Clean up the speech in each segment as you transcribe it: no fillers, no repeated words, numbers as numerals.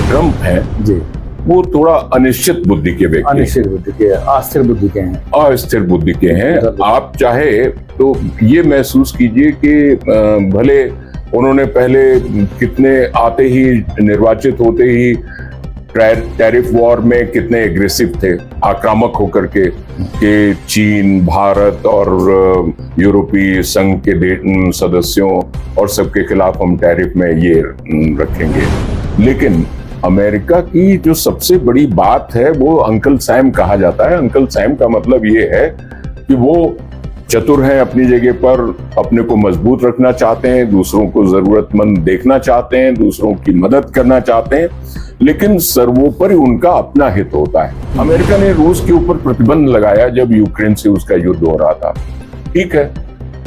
Trump हैं जी, वो थोड़ा अनिश्चित बुद्धि के व्यक्ति, अनिश्चित बुद्धि के, अस्थिर बुद्धि के हैं। अस्थिर बुद्धि के हैं। आप चाहे तो ये महसूस कीजिए कि भले उन्होंने पहले कितने आते ही निर्वाचित होते ही टैरिफ वॉर में कितने एग्रेसिव थे, आक्रामक होकर के कि चीन, भारत और यूरोपीय संघ के सदस्यों और सबके खिलाफ हम टैरिफ में ये रखेंगे। लेकिन अमेरिका की जो सबसे बड़ी बात है वो अंकल सैम कहा जाता है। अंकल सैम का मतलब ये है कि वो चतुर हैं अपनी जगह पर, अपने को मजबूत रखना चाहते हैं, दूसरों को जरूरतमंद देखना चाहते हैं, दूसरों की मदद करना चाहते हैं, लेकिन सर्वोपरि उनका अपना हित होता है। अमेरिका ने रूस के ऊपर प्रतिबंध लगाया जब यूक्रेन से उसका युद्ध हो रहा था, ठीक है,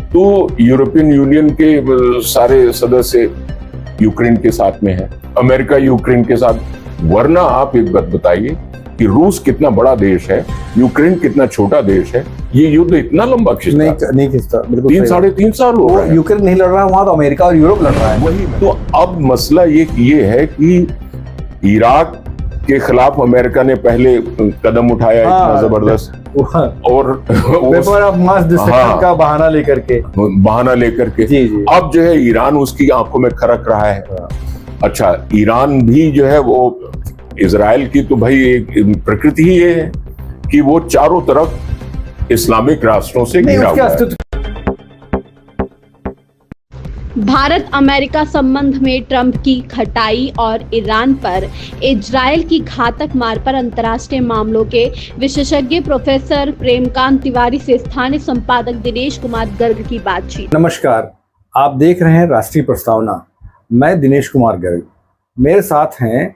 तो यूरोपियन यूनियन के सारे सदस्य यूक्रेन के साथ में है, अमेरिका यूक्रेन के साथ। वरना आप एक बात बताइए कि रूस कितना बड़ा देश है, यूक्रेन कितना छोटा देश है, ये युद्ध इतना लंबा खिंचता नहीं खिंचता, बिल्कुल 3-3.5 साल हो रहा है। यूक्रेन नहीं लड़ रहा है, वहां तो अमेरिका और यूरोप लड़ रहा है। वही तो अब मसला ये है कि इराक के खिलाफ अमेरिका ने पहले कदम उठाया, इतना जबरदस्त, और पेपर ऑफ मास डिस्ट्रक्शन का बहाना लेकर के जी। अब जो है ईरान उसकी आंखों में खरक रहा है। अच्छा, ईरान भी जो है वो इजराइल की तो भाई एक प्रकृति ही ये है कि वो चारों तरफ इस्लामिक राष्ट्रों से घिरा हुआ है। भारत अमेरिका संबंध में ट्रंप की खटाई और ईरान पर इजरायल की घातक मार पर अंतर्राष्ट्रीय मामलों के विशेषज्ञ प्रोफेसर प्रेमकांत तिवारी से स्थानीय संपादक दिनेश कुमार गर्ग की बातचीत। नमस्कार, आप देख रहे हैं राष्ट्रीय प्रस्तावना। मैं दिनेश कुमार गर्ग, मेरे साथ हैं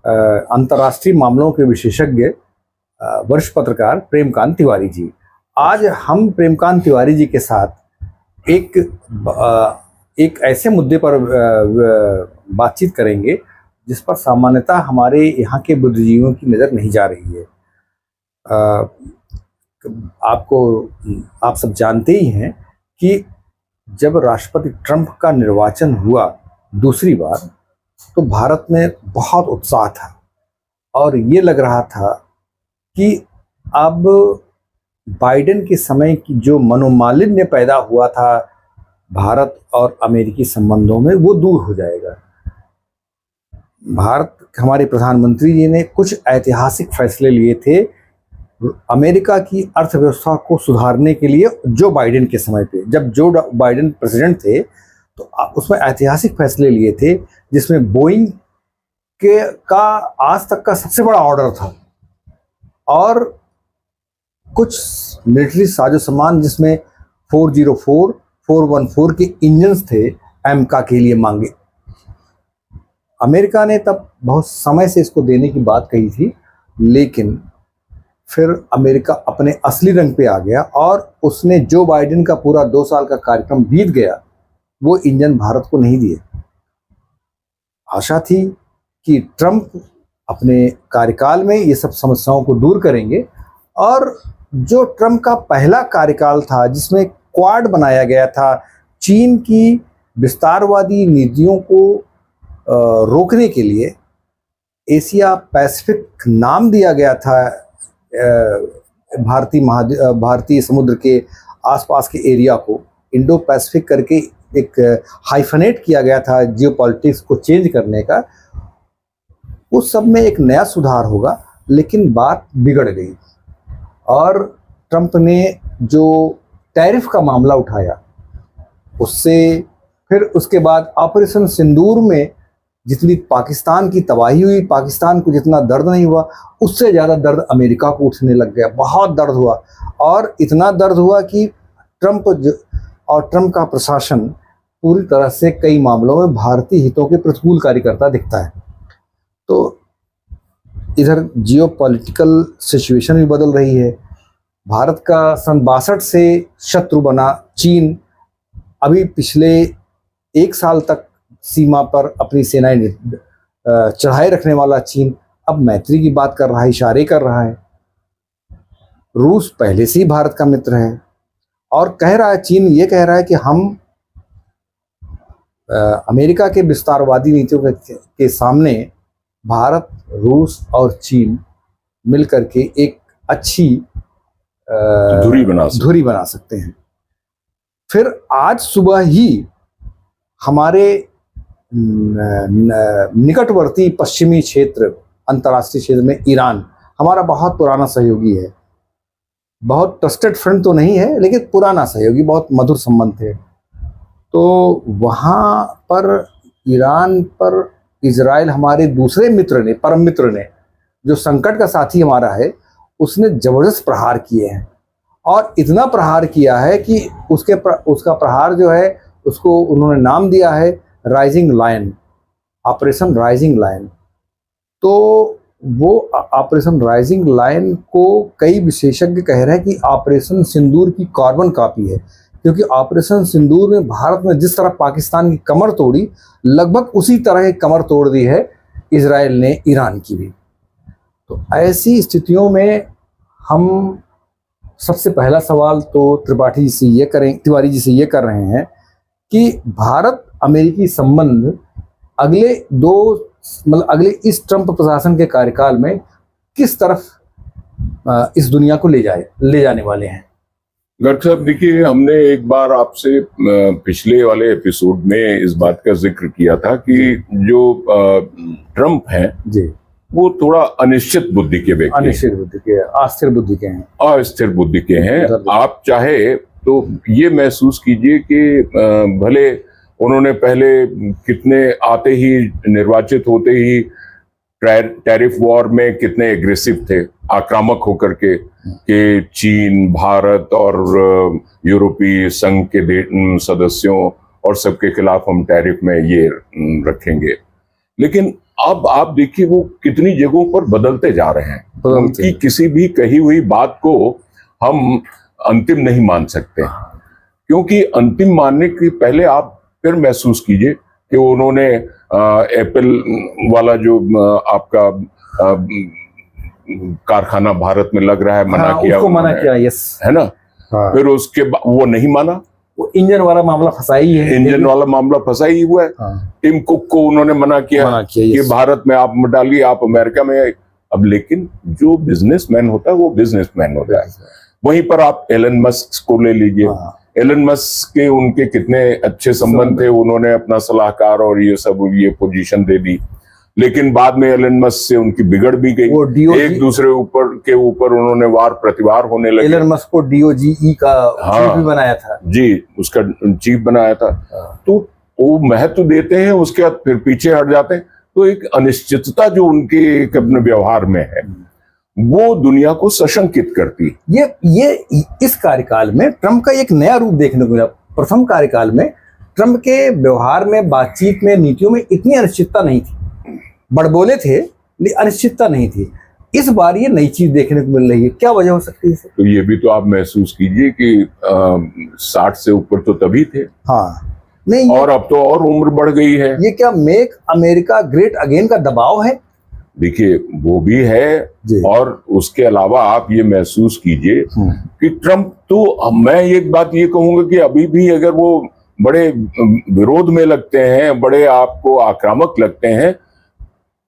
अंतर्राष्ट्रीय मामलों के विशेषज्ञ वरिष्ठ पत्रकार प्रेमकांत तिवारी जी। आज हम प्रेमकांत तिवारी जी के साथ एक ऐसे मुद्दे पर बातचीत करेंगे जिस पर सामान्यतः हमारे यहाँ के बुद्धिजीवियों की नज़र नहीं जा रही है। आप सब जानते ही हैं कि जब राष्ट्रपति ट्रंप का निर्वाचन हुआ दूसरी बार, तो भारत में बहुत उत्साह था और ये लग रहा था कि अब बाइडेन के समय की जो मनोमालिन्य पैदा हुआ था भारत और अमेरिकी संबंधों में, वो दूर हो जाएगा। हमारे प्रधानमंत्री जी ने कुछ ऐतिहासिक फैसले लिए थे अमेरिका की अर्थव्यवस्था को सुधारने के लिए। जो बाइडेन के समय पे, जब जो बाइडेन प्रेसिडेंट थे, तो उसमें ऐतिहासिक फैसले लिए थे, जिसमें बोइंग का आज तक का सबसे बड़ा ऑर्डर था और कुछ मिलिट्री साजो सामान जिसमें 404, 414 के इंजन्स थे एमका के लिए मांगे। अमेरिका ने तब बहुत समय से इसको देने की बात कही थी, लेकिन फिर अमेरिका अपने असली रंग पे आ गया और उसने जो बाइडेन का पूरा 2 साल का कार्यक्रम बीत गया, वो इंजन भारत को नहीं दिए। आशा थी कि ट्रंप अपने कार्यकाल में ये सब समस्याओं को दूर करेंगे, और जो ट्रंप का पहला कार्यकाल था जिसमें क्वाड बनाया गया था, चीन की विस्तारवादी नीतियों को रोकने के लिए एशिया पैसिफिक नाम दिया गया था, भारतीय समुद्र के आसपास के एरिया को इंडो पैसिफिक करके एक हाइफनेट किया गया था जियोपॉलिटिक्स को चेंज करने का। उस सब में एक नया सुधार होगा, लेकिन बात बिगड़ गई और ट्रंप ने जो टैरिफ का मामला उठाया, उससे फिर उसके बाद ऑपरेशन सिंदूर में जितनी पाकिस्तान की तबाही हुई, पाकिस्तान को जितना दर्द नहीं हुआ, उससे ज़्यादा दर्द अमेरिका को उठने लग गया। बहुत दर्द हुआ और इतना दर्द हुआ कि ट्रंप का प्रशासन पूरी तरह से कई मामलों में भारतीय हितों के प्रतिकूल कार्य करता दिखता है। तो इधर जियोपॉलिटिकल सिचुएशन भी बदल रही है। भारत का सन 62 से शत्रु बना चीन, अभी पिछले 1 साल तक सीमा पर अपनी सेनाएं चढ़ाए रखने वाला चीन अब मैत्री की बात कर रहा है, इशारे कर रहा है। रूस पहले से ही भारत का मित्र है और कह रहा है, चीन ये कह रहा है कि हम अमेरिका के विस्तारवादी नीतियों के सामने भारत, रूस और चीन मिलकर के एक अच्छी धुरी बना सकते हैं। फिर आज सुबह ही हमारे निकटवर्ती पश्चिमी क्षेत्र, अंतर्राष्ट्रीय क्षेत्र में ईरान हमारा बहुत पुराना सहयोगी है। बहुत ट्रस्टेड फ्रेंड तो नहीं है, लेकिन पुराना सहयोगी, बहुत मधुर संबंध थे। तो वहाँ पर ईरान पर इजराइल, हमारे दूसरे मित्र ने, परम मित्र ने, जो संकट का साथी हमारा है, उसने जबरदस्त प्रहार किए हैं। और इतना प्रहार किया है कि उसका प्रहार जो है, उसको उन्होंने नाम दिया है rising lion, operation rising lion. तो वो ऑपरेशन राइजिंग लायन को कई विशेषज्ञ कह रहे हैं कि ऑपरेशन सिंदूर की कार्बन कॉपी है, क्योंकि ऑपरेशन सिंदूर में भारत में जिस तरह पाकिस्तान की कमर तोड़ी, लगभग उसी तरह की कमर तोड़ दी है इजराइल ने ईरान की भी। तो ऐसी स्थितियों में हम सबसे पहला सवाल तो तिवारी जी से ये कर रहे हैं कि भारत अमेरिकी संबंध अगले इस ट्रंप प्रशासन के कार्यकाल में किस तरफ इस दुनिया को ले जाने वाले हैं। गर्ग साहब, देखिए, हमने एक बार आपसे पिछले वाले एपिसोड में इस बात का जिक्र किया था कि जो ट्रंप हैं जी, वो थोड़ा अनिश्चित बुद्धि के व्यक्ति, अस्थिर बुद्धि के हैं। आप चाहे तो ये महसूस कीजिए कि भले उन्होंने पहले कितने आते ही, निर्वाचित होते ही टैरिफ वॉर में कितने एग्रेसिव थे, आक्रामक होकर के, कि चीन, भारत और यूरोपीय संघ के सदस्यों और सबके खिलाफ हम टैरिफ में ये रखेंगे। लेकिन अब आप देखिए वो कितनी जगहों पर बदलते जा रहे हैं। उनकी किसी भी कही हुई बात को हम अंतिम नहीं मान सकते, क्योंकि अंतिम मानने के पहले आप फिर महसूस कीजिए कि उन्होंने एप्पल वाला जो आपका कारखाना भारत में लग रहा है, मना किया, उसको मना किया, यस, है ना। फिर उसके बाद वो नहीं माना, वो इंजन वाला मामला फंसा ही हुआ है। टिम कुक को उन्होंने मना किया कि भारत में आप मत डालिए, आप अमेरिका में। अब लेकिन जो बिजनेसमैन होता है वो बिजनेसमैन होता है। वहीं पर आप एलन मस्क को ले लीजिए। एलन मस्क के उनके कितने अच्छे संबंध थे, उन्होंने अपना सलाहकार और ये पोजीशन दे दी। लेकिन बाद में एलन मस्क से उनकी बिगड़ भी गई, एक दूसरे के ऊपर उन्होंने वार प्रतिवार होने लगे। एलन मस्क को DOGE का चीफ भी बनाया था जी, उसका चीफ बनाया था। तो वो महत्व देते हैं, उसके बाद फिर पीछे हट जाते हैं। तो एक अनिश्चितता जो उनके अपने व्यवहार में है, वो दुनिया को सशंकित करती है। ये इस कार्यकाल में ट्रंप का एक नया रूप देखने को मिला। प्रथम कार्यकाल में ट्रंप के व्यवहार में, बातचीत में, नीतियों में इतनी अनिश्चितता नहीं थी। बड़बोले थे लेकिन अनिश्चितता नहीं थी। इस बार ये नई चीज देखने को मिल रही है। क्या वजह हो सकती है? तो ये भी तो आप महसूस कीजिए कि 60 से ऊपर तो तभी थे, हाँ, नहीं, और अब तो और उम्र बढ़ गई है। ये क्या मेक अमेरिका ग्रेट अगेन का दबाव है? देखिए, वो भी है, और उसके अलावा आप ये महसूस कीजिए कि ट्रंप तो, मैं एक बात ये कहूंगा कि अभी भी अगर वो बड़े विरोध में लगते हैं, बड़े आपको आक्रामक लगते हैं,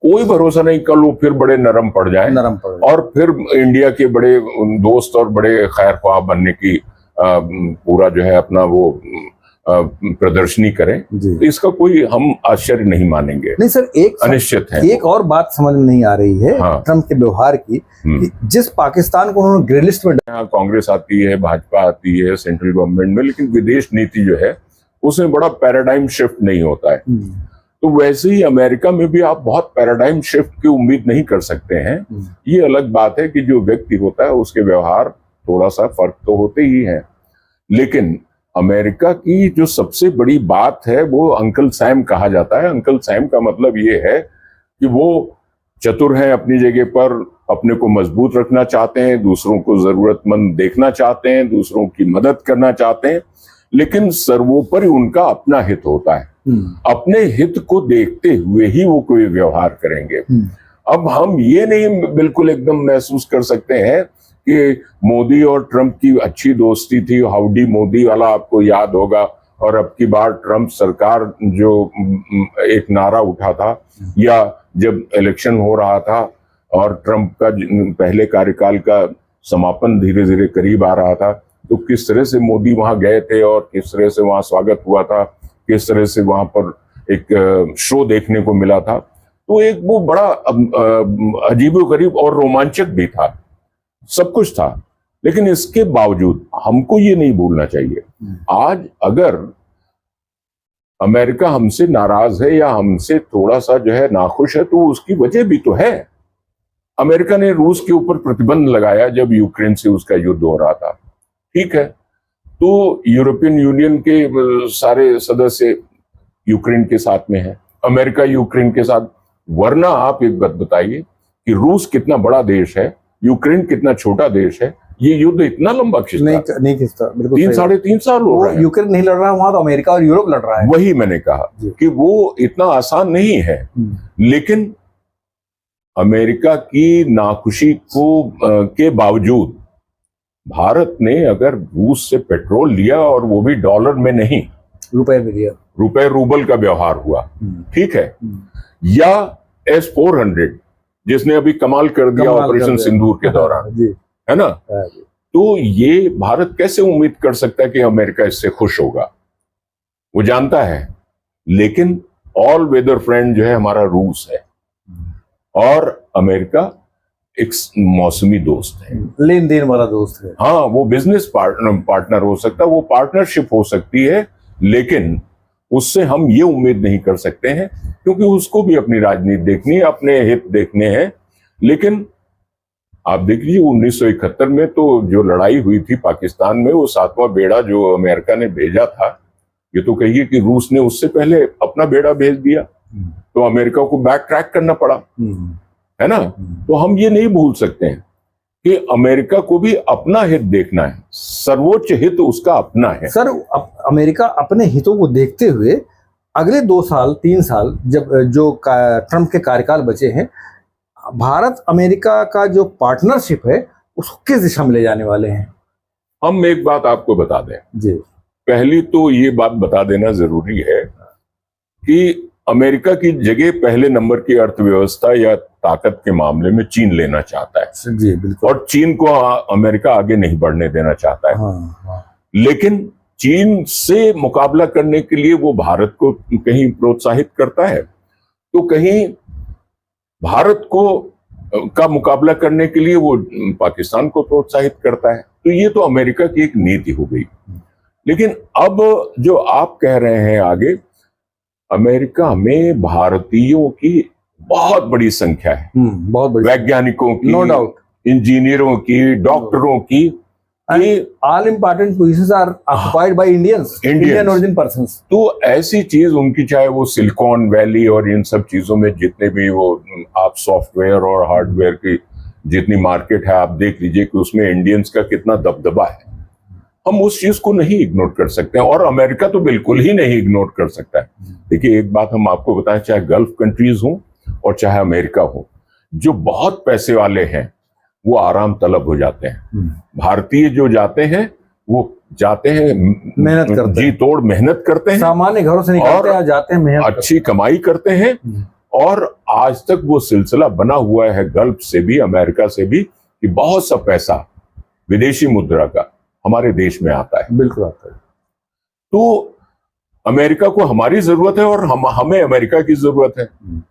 कोई भरोसा नहीं कल वो फिर बड़े नरम पड़ जाए और फिर इंडिया के बड़े दोस्त और बड़े खैर ख्वाह बनने की पूरा जो है अपना वो प्रदर्शनी करें। तो इसका कोई हम आश्चर्य नहीं मानेंगे। नहीं सर, अनिश्चित है। एक और बात समझ में नहीं आ रही है ट्रंप के व्यवहार की, कि जिस पाकिस्तान को उन्होंने ग्रे लिस्ट में, कांग्रेस आती है, भाजपा आती है सेंट्रल गवर्नमेंट में, लेकिन विदेश नीति जो है उसमें बड़ा पैराडाइम शिफ्ट नहीं होता है। तो वैसे ही अमेरिका में भी आप बहुत पैराडाइम शिफ्ट की उम्मीद नहीं कर सकते हैं। ये अलग बात है कि जो व्यक्ति होता है उसके व्यवहार थोड़ा सा फर्क तो होते ही है, लेकिन अमेरिका की जो सबसे बड़ी बात है वो अंकल सैम कहा जाता है। अंकल सैम का मतलब ये है कि वो चतुर हैं अपनी जगह पर, अपने को मजबूत रखना चाहते हैं, दूसरों को जरूरतमंद देखना चाहते हैं, दूसरों की मदद करना चाहते हैं, लेकिन सर्वोपरि उनका अपना हित होता है। अपने हित को देखते हुए ही वो कोई व्यवहार करेंगे। अब हम ये नहीं बिल्कुल एकदम महसूस कर सकते हैं कि मोदी और ट्रंप की अच्छी दोस्ती थी, हाउडी मोदी वाला आपको याद होगा, और अब की बार ट्रंप सरकार जो एक नारा उठा था, या जब इलेक्शन हो रहा था और ट्रंप का पहले कार्यकाल का समापन धीरे धीरे करीब आ रहा था, तो किस तरह से मोदी वहां गए थे और किस तरह से वहां स्वागत हुआ था, किस तरह से वहां पर एक शो देखने को मिला था। तो एक वो बड़ा अजीबोगरीब और रोमांचक भी था, सब कुछ था। लेकिन इसके बावजूद हमको ये नहीं भूलना चाहिए, आज अगर अमेरिका हमसे नाराज है या हमसे थोड़ा सा जो है नाखुश है, तो उसकी वजह भी तो है। अमेरिका ने रूस के ऊपर प्रतिबंध लगाया जब यूक्रेन से उसका युद्ध हो रहा था, ठीक है, तो यूरोपियन यूनियन के सारे सदस्य यूक्रेन के साथ में है, अमेरिका यूक्रेन के साथ। वरना आप एक बात बताइए कि रूस कितना बड़ा देश है, यूक्रेन कितना छोटा देश है, ये युद्ध इतना लंबा खिंचता नहीं खिंचता, बिल्कुल 3-3.5 साल हो रहे हैं। यूक्रेन नहीं लड़ रहा है वहां, तो अमेरिका और यूरोप लड़ रहा है। वही मैंने कहा कि वो इतना आसान नहीं है। लेकिन अमेरिका की नाखुशी को के बावजूद भारत ने अगर रूस से पेट्रोल लिया, और वो भी डॉलर में नहीं, रुपए में लिया, रुपए रूबल का व्यवहार हुआ, ठीक है, या S-400 जिसने अभी कमाल कर दिया ऑपरेशन सिंदूर के दौरान, है ना, तो ये भारत कैसे उम्मीद कर सकता है कि अमेरिका इससे खुश होगा? वो जानता है। लेकिन ऑल वेदर फ्रेंड जो है हमारा रूस है, और अमेरिका एक मौसमी दोस्त है, लेन देन वाला दोस्त है। हाँ, वो बिजनेस पार्टनर हो सकता है, वो पार्टनरशिप हो सकती है, लेकिन उससे हम ये उम्मीद नहीं कर सकते हैं, क्योंकि उसको भी अपनी राजनीति देखनी है, अपने हित देखने हैं। लेकिन आप देख लीजिए 1971 में तो जो लड़ाई हुई थी पाकिस्तान में, वो 7वां बेड़ा जो अमेरिका ने भेजा था, ये तो कहिए कि रूस ने उससे पहले अपना बेड़ा भेज दिया, तो अमेरिका को बैक ट्रैक करना पड़ा, है ना। तो हम ये नहीं भूल सकते हैं कि अमेरिका को भी अपना हित देखना है, सर्वोच्च हित उसका अपना है। सर, अमेरिका अपने हितों को देखते हुए अगले 2 साल 3 साल जब जो ट्रंप के कार्यकाल बचे हैं, भारत अमेरिका का जो पार्टनरशिप है उसको किस दिशा में ले जाने वाले हैं? हम एक बात आपको बता दें जी। पहली तो ये बात बता देना जरूरी है कि अमेरिका की जगह पहले नंबर की अर्थव्यवस्था या ताकत के मामले में चीन लेना चाहता है। जी बिल्कुल। और चीन को अमेरिका आगे नहीं बढ़ने देना चाहता है। हाँ। लेकिन चीन से मुकाबला करने के लिए वो भारत को कहीं प्रोत्साहित करता है, तो कहीं भारत को का मुकाबला करने के लिए वो पाकिस्तान को प्रोत्साहित करता है। तो ये तो अमेरिका की एक नीति हो गई। लेकिन अब जो आप कह रहे हैं आगे, अमेरिका में भारतीयों की बहुत बड़ी संख्या है, बहुत बड़ी, वैज्ञानिकों की, नो डाउट, इंजीनियरों की, डॉक्टरों की। All important positions are occupied by Indian origin persons. तो ऐसी चीज उनकी, चाहे वो सिलिकॉन वैली और इन सब चीजों में जितने भी वो आप सॉफ्टवेयर और हार्डवेयर की जितनी मार्केट है, आप देख लीजिए कि उसमें इंडियंस का कितना दबदबा है। हम उस चीज को नहीं इग्नोर कर सकते हैं, और अमेरिका तो बिल्कुल ही नहीं इग्नोर कर सकता है। देखिए एक बात हम आपको बताएं, चाहे गल्फ कंट्रीज हो और चाहे अमेरिका हो, जो बहुत पैसे वाले हैं वो आराम तलब हो जाते हैं। भारतीय जो जाते हैं वो जाते हैं, मेहनत करते हैं, जी तोड़ मेहनत करते हैं, सामान्य घरों से निकलते हैं, जाते हैं, मेहनत अच्छी कमाई करते हैं। और आज तक वो सिलसिला बना हुआ है गल्फ से भी, अमेरिका से भी, कि बहुत सा पैसा विदेशी मुद्रा का हमारे देश में आता है। बिल्कुल आता है। तो अमेरिका को हमारी जरूरत है और हमें अमेरिका की जरूरत है।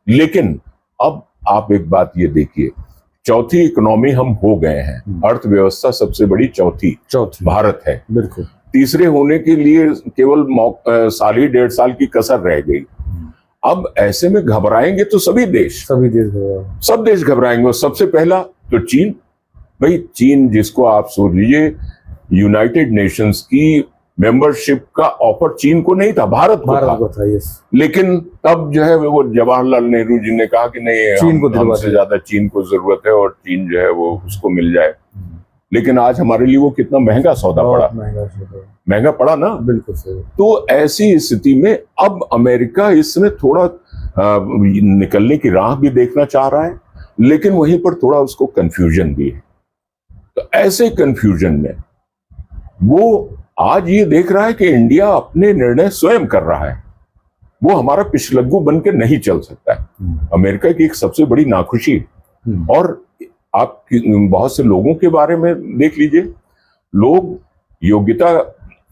लेकिन अब आप एक बात ये देखिए, चौथी इकोनॉमी हम हो गए हैं, अर्थव्यवस्था सबसे बड़ी चौथी भारत है। बिल्कुल। तीसरे होने के लिए केवल साल ही 1.5 साल की कसर रह गई। अब ऐसे में घबराएंगे तो सब देश घबराएंगे। और सबसे पहला तो चीन। भाई चीन, जिसको आप सोच लीजिए यूनाइटेड नेशंस की मेंबरशिप का ऑफर चीन को नहीं था, भारत को था। यस। लेकिन तब जो है वो जवाहरलाल नेहरू जी ने कहा कि नहीं, चीन को हमसे ज्यादा चीन को जरूरत है और चीन जो है वो उसको मिल जाए। लेकिन आज हमारे लिए वो कितना महंगा सौदा पड़ा, महंगा पड़ा ना। बिल्कुल सही। तो ऐसी स्थिति में अब अमेरिका इसमें थोड़ा निकलने की राह भी देखना चाह रहा है, लेकिन वहीं पर थोड़ा उसको कंफ्यूजन भी है। तो ऐसे कंफ्यूजन में वो आज ये देख रहा है कि इंडिया अपने निर्णय स्वयं कर रहा है। वो हमारा पिछलग्गू बन के नहीं चल सकता है। अमेरिका की एक सबसे बड़ी नाखुशी, और आप बहुत से लोगों के बारे में देख लीजिए, लोग योग्यता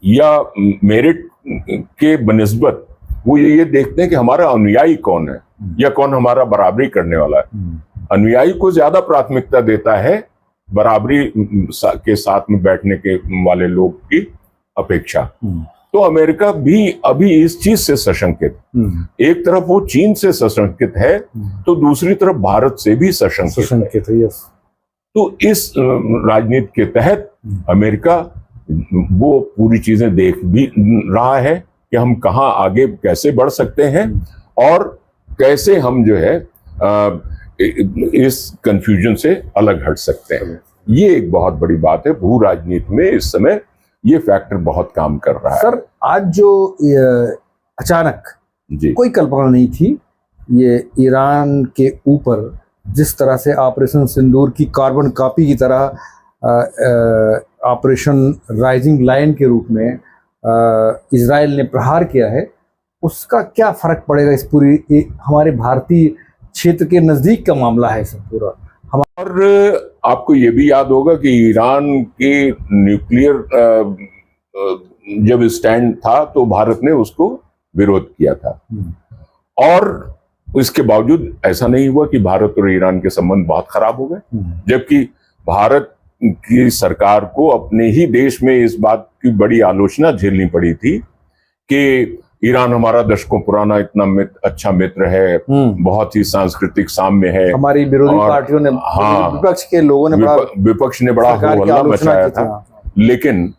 या मेरिट के बनिस्बत वो ये देखते हैं कि हमारा अनुयायी कौन है या कौन हमारा बराबरी करने वाला है। अनुयायी को ज्यादा प्राथमिकता देता है बराबरी के साथ में बैठने के वाले लोग की अपेक्षा। तो अमेरिका भी अभी इस चीज से सशंकित, एक तरफ वो चीन से सशंकित है तो दूसरी तरफ भारत से भी सशंकित है। तो इस राजनीति के तहत अमेरिका वो पूरी चीजें देख भी रहा है कि हम कहाँ आगे कैसे बढ़ सकते हैं और कैसे हम जो है इस कंफ्यूजन से अलग हट सकते हैं। ये एक बहुत बड़ी बात है। भू राजनीति में इस समय ये फैक्टर बहुत काम कर रहा है। सर, आज जो अचानक जी कोई कल्पना नहीं थी, ये ईरान के ऊपर जिस तरह से ऑपरेशन सिंदूर की कार्बन कॉपी की तरह ऑपरेशन राइजिंग लायन के रूप में इजराइल ने प्रहार किया है, उसका क्या फर्क पड़ेगा इस पूरी हमारे भारतीय क्षेत्र के नजदीक का मामला है सब पूरा। और आपको ये भी याद होगा कि ईरान के न्यूक्लियर जब स्टैंड था तो भारत ने उसको विरोध किया था, और इसके बावजूद ऐसा नहीं हुआ कि भारत और ईरान के संबंध बहुत खराब हो गए, जबकि भारत की सरकार को अपने ही देश में इस बात की बड़ी आलोचना झेलनी पड़ी थी कि ईरान हमारा दशकों पुराना इतना अच्छा मित्र है, बहुत ही सांस्कृतिक साम्य है। हमारी विरोधी पार्टियों ने, विपक्ष के लोगों ने, विपक्ष ने बड़ा हल्ला मचाया था, लेकिन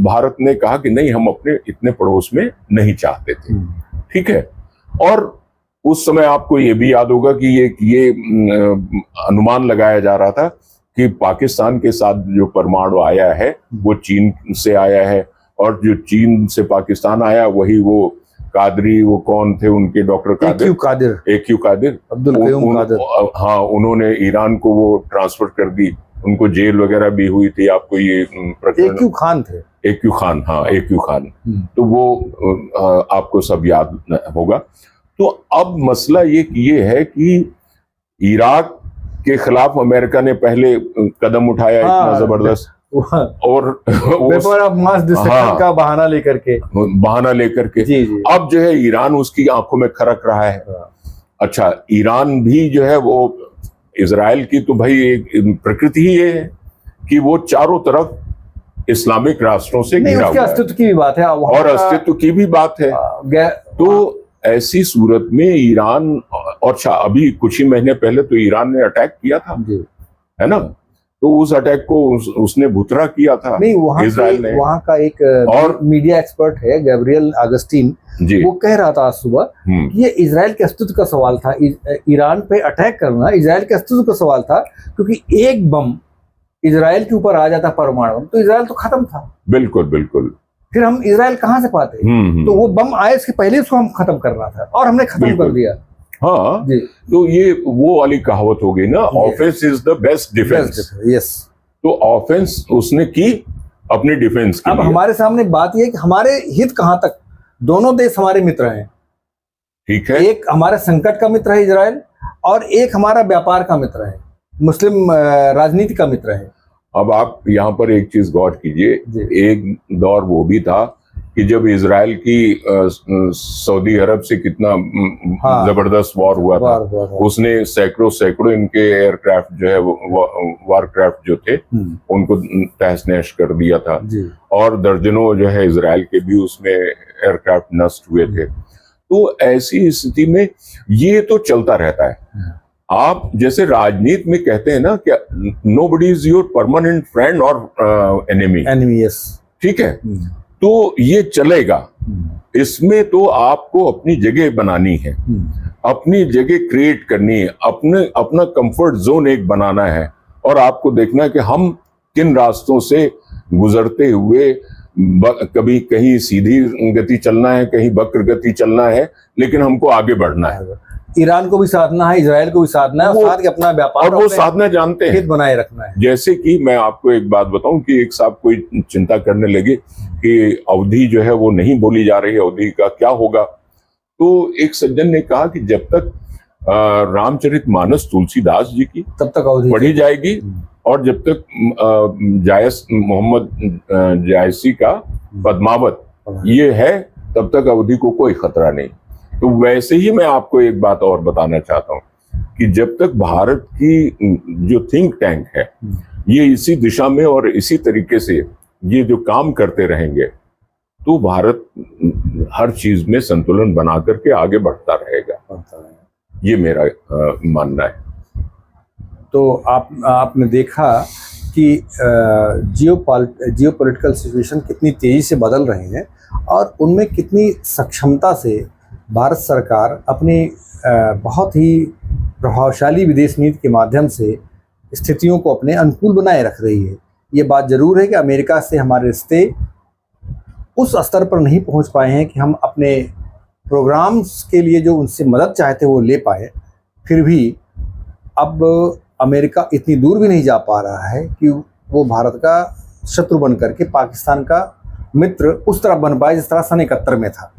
भारत ने कहा कि नहीं, हम अपने इतने पड़ोस में नहीं चाहते थे। ठीक है। और उस समय आपको ये भी याद होगा कि ये अनुमान लगाया जा रहा था कि पाकिस्तान के साथ जो परमाणु आया है वो चीन से आया है, और जो चीन से पाकिस्तान आया वही वो कादरी, वो कौन थे उनके, डॉक्टर AQ कादिर, अब्दुल कयूम कादिर, हाँ, उन्होंने ईरान को वो ट्रांसफर कर दी, उनको जेल वगैरह भी हुई थी। आपको ये AQ खान थे, AQ खान, हाँ, AQ खान, तो वो आपको सब याद होगा। तो अब मसला ये है कि इराक के खिलाफ अमेरिका ने पहले कदम उठाया, इतना जबरदस्त, और वेपन ऑफ मास डिस्ट्रक्शन का बहाना लेकर के जी। अब जो है ईरान उसकी आंखों में खरक रहा है। अच्छा, ईरान भी जो है वो इजराइल की तो भाई एक प्रकृति ही ये है कि वो चारों तरफ इस्लामिक राष्ट्रों से घिरा हुआ है। अस्तित्व की भी बात है और अस्तित्व की भी बात है। तो ऐसी सूरत में ईरान, और अभी कुछ ही महीने पहले तो ईरान ने अटैक किया था, है ना, तो उस अटैक को उसने भुतरा किया था। नहीं, वहाँ का एक और मीडिया एक्सपर्ट है गैब्रियल अगस्टीन जी, वो कह रहा था आज सुबह कि ये इजराइल के अस्तित्व का सवाल था, ईरान पे अटैक करना इजराइल के अस्तित्व का सवाल था, क्योंकि एक बम इजराइल के ऊपर आ जाता परमाणु तो इजराइल तो खत्म था। बिल्कुल। फिर हम इजराइल कहाँ से पाते? तो वो बम आए इसके पहले उसको हम खत्म करना था, और हमने खत्म कर दिया। हाँ जी। तो ये वो वाली कहावत हो गई ना, offence is the best defence. Yes. तो ऑफेंस उसने की अपनी डिफेंस के अब हमारे सामने बात ये है कि हमारे हित कहाँ तक, दोनों देश हमारे मित्र हैं, ठीक है, एक हमारे संकट का मित्र है इजराइल, और एक हमारा व्यापार का मित्र है, मुस्लिम राजनीति का मित्र है। अब आप यहाँ पर एक चीज गौर कीजिए, एक दौर वो भी था कि जब इजराइल की सऊदी अरब से कितना जबरदस्त वॉर हुआ था, उसने सैकड़ों इनके एयरक्राफ्ट जो है वारक्राफ्ट जो थे उनको तहस नहस कर दिया था, और दर्जनों जो है इजराइल के भी उसमें एयरक्राफ्ट नष्ट हुए थे। तो ऐसी स्थिति में ये तो चलता रहता है। आप जैसे राजनीति में कहते हैं ना कि nobody is your permanent friend और एनिमी, यस, ठीक है, तो ये चलेगा। इसमें तो आपको अपनी जगह बनानी है, अपनी जगह क्रिएट करनी है, अपना कंफर्ट जोन एक बनाना है, और आपको देखना है कि हम किन रास्तों से गुजरते हुए, कभी कहीं सीधी गति चलना है, कहीं वक्र गति चलना है, लेकिन हमको आगे बढ़ना है। ईरान को भी साधना है, इजराइल को भी साधना है, और वो- साथ के अपना व्यापार और वो अपने साधना जानते हैं। हित बनाए रखना है। जैसे कि मैं आपको एक बात बताऊं कि एक साहब कोई चिंता करने लगे कि अवधि जो है वो नहीं बोली जा रही है, अवधि का क्या होगा। तो एक सज्जन ने कहा कि जब तक रामचरितमानस तुलसीदास जी की तब तक अवधि पढ़ी जाएगी और जब तक मोहम्मद जायसी का पद्मावत ये है, तब तक अवधि को कोई खतरा नहीं। तो वैसे ही मैं आपको एक बात और बताना चाहता हूं कि जब तक भारत की जो थिंक टैंक है ये इसी दिशा में और इसी तरीके से ये जो काम करते रहेंगे तो भारत हर चीज में संतुलन बना करके आगे बढ़ता रहेगा। ये मेरा मानना है। तो आपने देखा कि जियोपॉलिटिकल सिचुएशन कितनी तेजी से बदल रहे हैं और उनमें कितनी सक्षमता से भारत सरकार अपनी बहुत ही प्रभावशाली विदेश नीति के माध्यम से स्थितियों को अपने अनुकूल बनाए रख रही है। ये बात जरूर है कि अमेरिका से हमारे रिश्ते उस स्तर पर नहीं पहुंच पाए हैं कि हम अपने प्रोग्राम्स के लिए जो उनसे मदद चाहते वो ले पाए। फिर भी अब अमेरिका इतनी दूर भी नहीं जा पा रहा है कि वो भारत का शत्रु बन करके पाकिस्तान का मित्र उस तरह बन पाए जिस तरह सन 71 में था।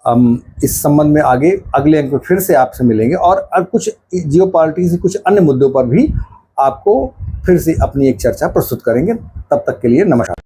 हम इस संबंध में आगे अगले अंक में फिर से आपसे मिलेंगे और अब कुछ जियोपॉलिटिक्स से कुछ अन्य मुद्दों पर भी आपको फिर से अपनी एक चर्चा प्रस्तुत करेंगे। तब तक के लिए नमस्कार।